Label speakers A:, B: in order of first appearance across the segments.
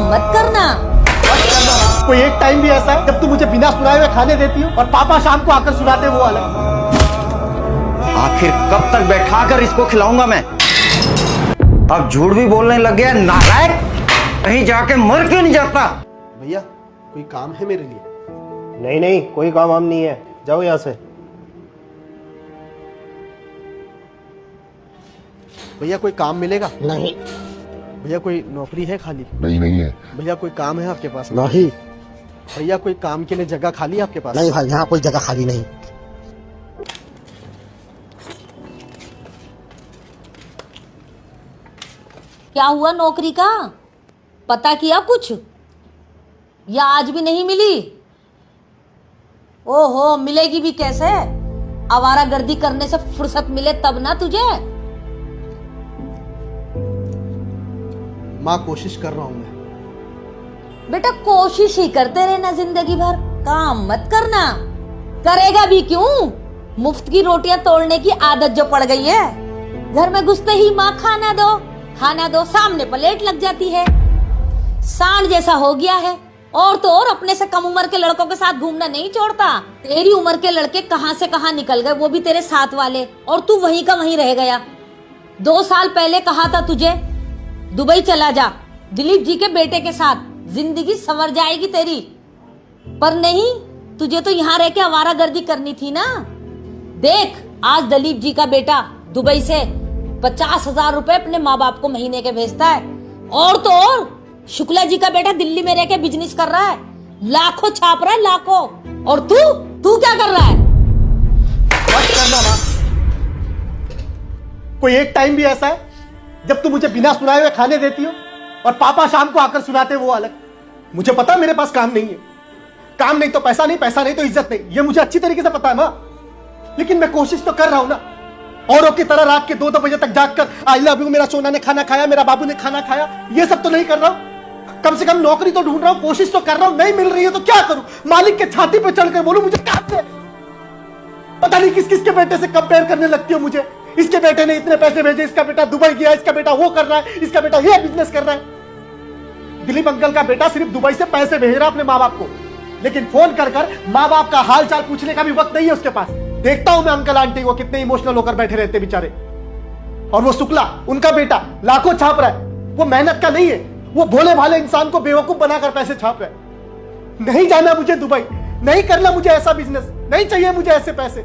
A: मत करना।
B: कोई एक टाइम भी ऐसा है जब तू मुझे बिना सुनाए हुए खाने देती हो और पापा शाम को आकर सुनाते वो अलग।
C: आखिर कब तक बैठाकर इसको खिलाऊंगा मैं? अब झूठ भी बोलने लग गया नालायक। कहीं जाके मर क्यों नहीं जाता?
B: भैया कोई काम है मेरे लिए?
D: नहीं नहीं, कोई काम वाम नहीं है, जाओ यहाँ से।
B: भैया कोई काम मिलेगा?
D: नहीं
B: भैया कोई नौकरी है खाली?
E: नहीं है।
B: भैया कोई काम है आपके पास?
D: नहीं
B: भैया कोई काम के लिए जगह खाली है आपके पास?
D: नहीं भाई, यहाँ कोई जगह खाली नहीं।
A: क्या हुआ नौकरी का? पता किया कुछ या आज भी नहीं मिली? ओहो, मिलेगी भी कैसे? आवारागर्दी करने से फुर्सत मिले तब ना तुझे।
B: माँ कोशिश कर रहा हूँ मैं।
A: बेटा कोशिश ही करते रहना जिंदगी भर, काम मत करना। करेगा भी क्यों? मुफ्त की रोटियां तोड़ने की आदत जो पड़ गई है। घर में घुसते ही माँ खाना दो, सामने प्लेट लग जाती है। सांड जैसा हो गया है। और तो और अपने से कम उम्र के लड़कों के साथ घूमना नहीं छोड़ता। तेरी उम्र के लड़के कहां से कहां निकल गए, वो भी तेरे साथ वाले, और तू वहीं का वहीं रह गया। 2 साल पहले कहा था तुझे दुबई चला जा दिलीप जी के बेटे के साथ, जिंदगी संवर जाएगी तेरी। पर नहीं, तुझे तो यहाँ रह के आवारागर्दी करनी थी ना। देख, आज दिलीप जी का बेटा दुबई से 50,000 रुपए अपने माँ बाप को महीने के भेजता है। और तो और शुक्ला जी का बेटा दिल्ली में रह के बिजनेस कर रहा है, लाखों छाप रहा है, लाखों। और तू क्या कर रहा है?
B: मत करना माँ। कोई एक टाइम भी ऐसा है जब तू मुझे बिना सुनाए हुए खाने देती हो और पापा शाम को आकर सुनाते वो अलग। मुझे पता है मेरे पास काम नहीं है। काम नहीं तो पैसा नहीं, पैसा नहीं तो इज्जत नहीं, ये मुझे अच्छी तरीके से पता है माँ। लेकिन मैं कोशिश तो कर रहा हूं ना। औरों की तरह रात के 2-2 बजे तक जागकर आई लव यू, मेरा सोना ने खाना खाया, मेरा बाबू ने खाना खाया, ये सब तो नहीं कर रहा हूं। कम से कम नौकरी तो ढूंढ रहा हूं, कोशिश तो कर रहा हूं। नहीं मिल रही है तो क्या करूं? मालिक के छाती पे चढ़कर बोलूं मुझे काम से? पता नहीं किस किस के बेटे से कंपेयर करने लगती हो मुझे। इसके बेटे ने इतने पैसे भेजे, इसका बेटा दुबई गया, इसका बेटा वो कर रहा है, इसका बेटा ये बिजनेस कर रहा है। दिलीप अंकल का बेटा सिर्फ दुबई से पैसे भेज रहा अपने माँ बाप को, लेकिन फोन कर कर माँ बाप का हाल चाल पूछने का भी वक्त नहीं है उसके पास। देखता हूं मैं अंकल आंटी को कितने इमोशनल होकर बैठे रहते बेचारे। और वो शुक्ला, उनका बेटा लाखों छाप रहा है। वो मेहनत का नहीं है, वो भोले भाले इंसान को बेवकूफ बनाकर पैसे छाप रहा है। नहीं जाना मुझे दुबई, नहीं करना मुझे ऐसा बिजनेस, नहीं चाहिए मुझे ऐसे पैसे।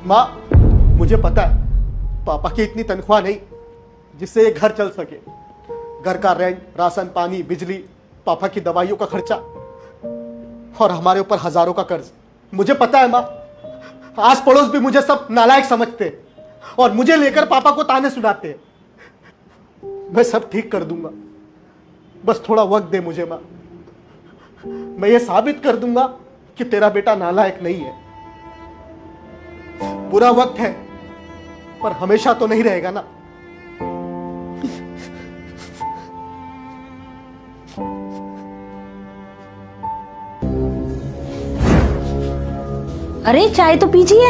B: मां, मुझे पता है पापा की इतनी तनख्वाह नहीं जिससे ये घर चल सके। घर का रेंट, राशन पानी, बिजली, पापा की दवाइयों का खर्चा और हमारे ऊपर हजारों का कर्ज। मुझे पता है मां, आस पड़ोस भी मुझे सब नालायक समझते हैं और मुझे लेकर पापा को ताने सुनाते हैं। मैं सब ठीक कर दूंगा, बस थोड़ा वक्त दे मुझे मां। मैं ये साबित कर दूंगा कि तेरा बेटा नालायक नहीं है। बुरा वक्त है पर हमेशा तो नहीं रहेगा ना।
A: अरे चाय तो पीजिए।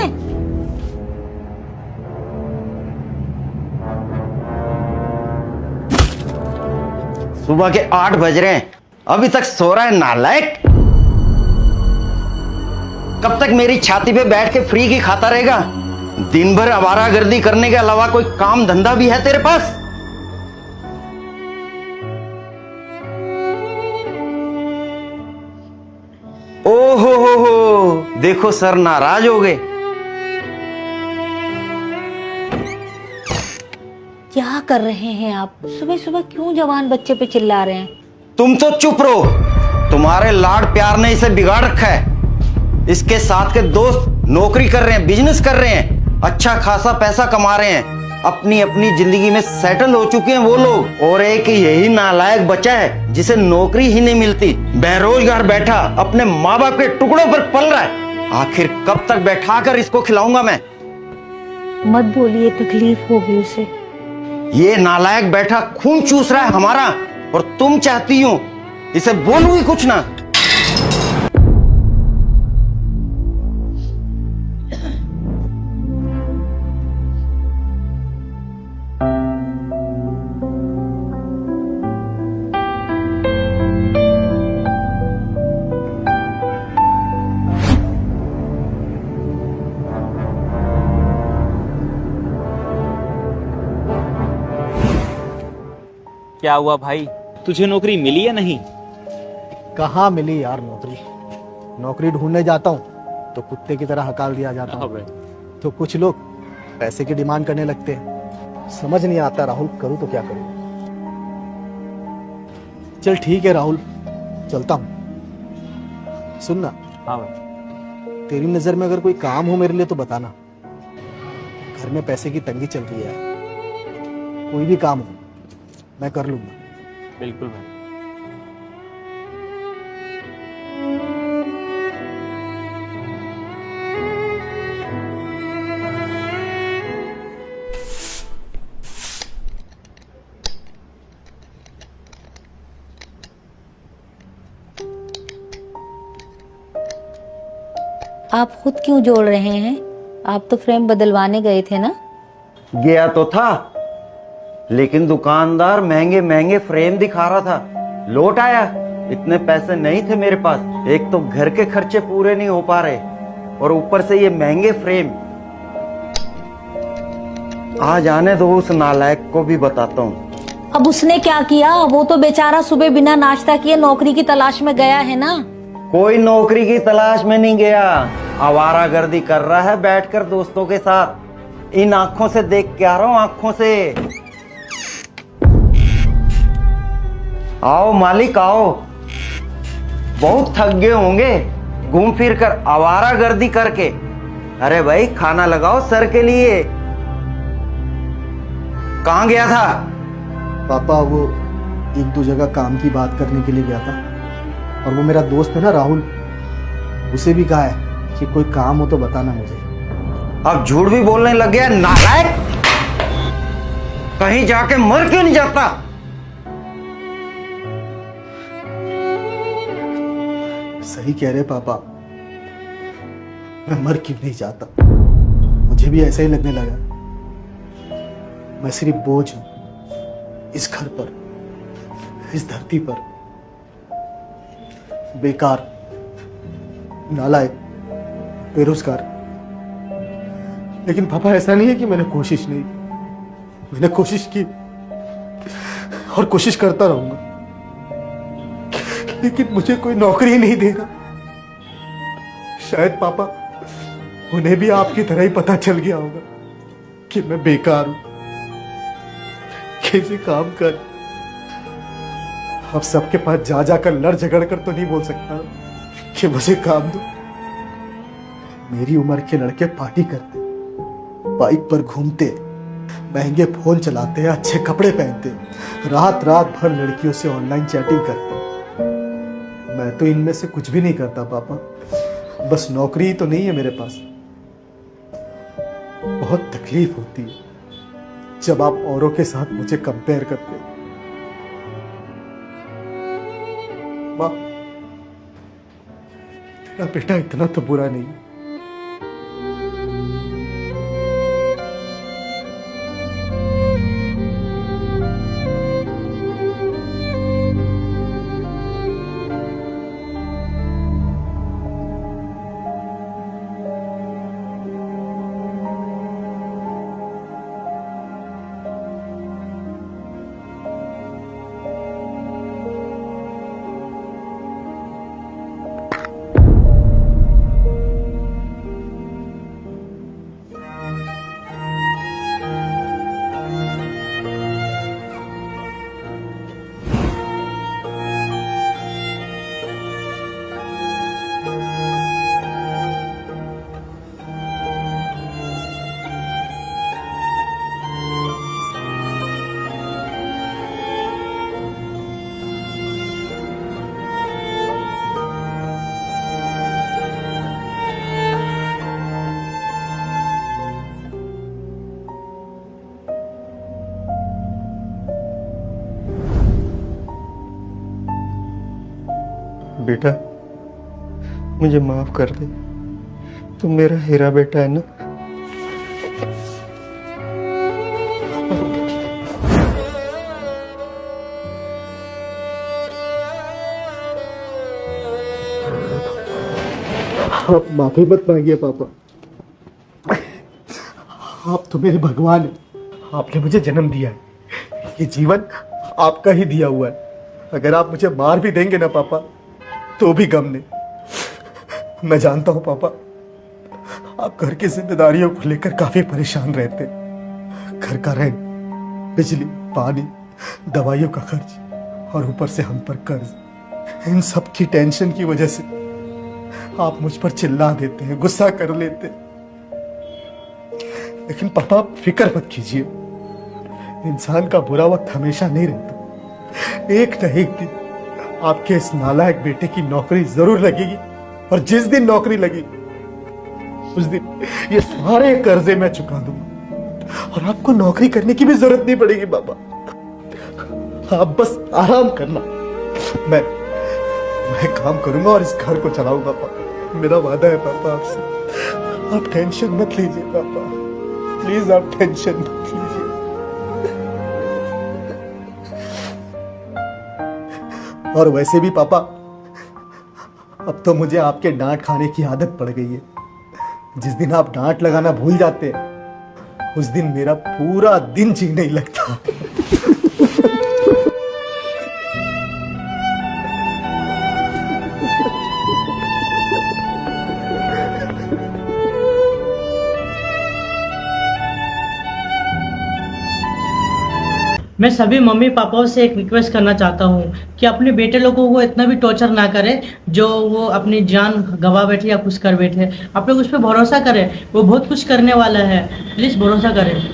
C: सुबह के 8 बज रहे हैं, अभी तक सो रहा है नालायक। कब तक मेरी छाती पे बैठ के फ्री की खाता रहेगा? दिन भर आवारागर्दी करने के अलावा कोई काम धंधा भी है तेरे पास? ओहो हो, देखो सर नाराज हो गए।
A: क्या कर रहे हैं आप? सुबह सुबह क्यों जवान बच्चे पे चिल्ला रहे हैं?
C: तुम तो चुप रहो, तुम्हारे लाड प्यार ने इसे बिगाड़ रखा है। इसके साथ के दोस्त नौकरी कर रहे हैं, बिजनेस कर रहे हैं, अच्छा खासा पैसा कमा रहे हैं, अपनी अपनी जिंदगी में सेटल हो चुके हैं वो लोग। और एक यही नालायक बचा है जिसे नौकरी ही नहीं मिलती, बेरोजगार बैठा अपने माँ बाप के टुकड़ों पर पल रहा है। आखिर कब तक बैठाकर इसको खिलाऊंगा मैं?
A: मत बोलिए, तकलीफ होगी उसे।
C: ये नालायक बैठा खून चूस रहा है हमारा, और तुम चाहती हो इसे बोलूं ही कुछ ना।
E: क्या हुआ भाई, तुझे नौकरी मिली या नहीं?
B: कहाँ मिली यार नौकरी। नौकरी ढूंढने जाता हूँ तो कुत्ते की तरह हकाल दिया जाता हूँ।
E: अबे,
B: तो कुछ लोग पैसे की डिमांड करने लगते हैं। समझ नहीं आता राहुल, करूँ तो क्या करूँ। चल ठीक है राहुल, चलता हूँ। सुनना,
E: हाँ भाई।
B: तेरी नजर में अगर कोई काम हो मेरे लिए तो बताना। घर में पैसे की तंगी चल रही है। कोई भी काम हो मैं कर लूंगा।
E: बिल्कुल भाई।
A: आप खुद क्यों जोड़ रहे हैं? आप तो फ्रेम बदलवाने गए थे ना?
C: गया तो था, लेकिन दुकानदार महंगे महंगे फ्रेम दिखा रहा था। लौट आया, इतने पैसे नहीं थे मेरे पास। एक तो घर के खर्चे पूरे नहीं हो पा रहे और ऊपर से ये महंगे फ्रेम। आज आने दो, उस नालायक को भी बताता हूँ।
A: अब उसने क्या किया? वो तो बेचारा सुबह बिना नाश्ता किए नौकरी की तलाश में गया है ना।
C: कोई नौकरी की तलाश में नहीं गया, आवारागर्दी कर रहा है बैठकर दोस्तों के साथ। इन आंखों से देख के आ रहा हूं, आंखों से। आओ मालिक आओ, बहुत थक गए होंगे घूम फिर कर, आवारागर्दी करके। अरे भाई खाना लगाओ सर के लिए। कहाँ गया था?
B: पापा वो एक दो जगह काम की बात करने के लिए गया था, और वो मेरा दोस्त है ना राहुल, उसे भी कहा है कि कोई काम हो तो बताना मुझे।
C: अब झूठ भी बोलने लग गया नालायक। कहीं जाके मर क्यों नहीं जाता?
B: सही कह रहे पापा, मैं मर क्यों नहीं जाता। मुझे भी ऐसा ही लगने लगा। मैं सिर्फ बोझ हूं इस घर पर, इस धरती पर। बेकार, नालायक, बेरोजगार। लेकिन पापा ऐसा नहीं है कि मैंने कोशिश नहीं, मैंने कोशिश की और कोशिश करता रहूंगा, लेकिन मुझे कोई नौकरी नहीं दे रहा। शायद पापा उन्हें भी आपकी तरह ही पता चल गया होगा कि मैं बेकार हूं। कैसे काम कर, अब सबके पास जा जाकर लड़ झगड़ कर तो नहीं बोल सकता कि मुझे काम दो। मेरी उम्र के लड़के पार्टी करते, बाइक पर घूमते, महंगे फोन चलाते, अच्छे कपड़े पहनते, रात रात भर लड़कियों से ऑनलाइन चैटिंग करते। मैं तो इनमें से कुछ भी नहीं करता पापा। बस नौकरी ही तो नहीं है मेरे पास। बहुत तकलीफ होती है जब आप औरों के साथ मुझे कंपेयर करते हो। माँ, तेरा बेटा इतना तो बुरा नहीं है। बेटा मुझे माफ कर दे, तुम मेरा हीरा बेटा है ना। आप माफी मत मांगिए पापा, आप तो मेरे भगवान हैं। आपने मुझे जन्म दिया है, ये जीवन आपका ही दिया हुआ है। अगर आप मुझे मार भी देंगे ना पापा, तो भी गम नहीं। मैं जानता हूं पापा, आप घर की जिम्मेदारियों को लेकर काफी परेशान रहते हैं। घर का रेंट, बिजली, पानी, दवाइयों का खर्च और ऊपर से हम पर कर्ज। इन सब की टेंशन की वजह से आप मुझ पर चिल्ला देते हैं, गुस्सा कर लेते हैं। लेकिन पापा आप फिक्र मत कीजिए, इंसान का बुरा वक्त हमेशा नहीं रहता। एक न एक दिन आपके इस नालायक बेटे की नौकरी जरूर लगेगी, और जिस दिन नौकरी लगी उस दिन ये सारे कर्जे मैं चुका दूंगा और आपको नौकरी करने की भी जरूरत नहीं पड़ेगी पापा। आप बस आराम करना, मैं काम करूंगा और इस घर को चलाऊंगा पापा। मेरा वादा है पापा आपसे। आप टेंशन मत लीजिए पापा, प्लीज आप टेंशन मत लीजिए। और वैसे भी पापा, अब तो मुझे आपके डांट खाने की आदत पड़ गई है। जिस दिन आप डांट लगाना भूल जाते हैं, उस दिन मेरा पूरा दिन जी नहीं लगता।
F: मैं सभी मम्मी पापाओं से एक रिक्वेस्ट करना चाहता हूँ कि अपने बेटे लोगों को इतना भी टॉर्चर ना करें जो वो अपनी जान गवा बैठे या कुछ कर बैठे। आप लोग उस पर भरोसा करें, वो बहुत कुछ करने वाला है। प्लीज़ भरोसा करें।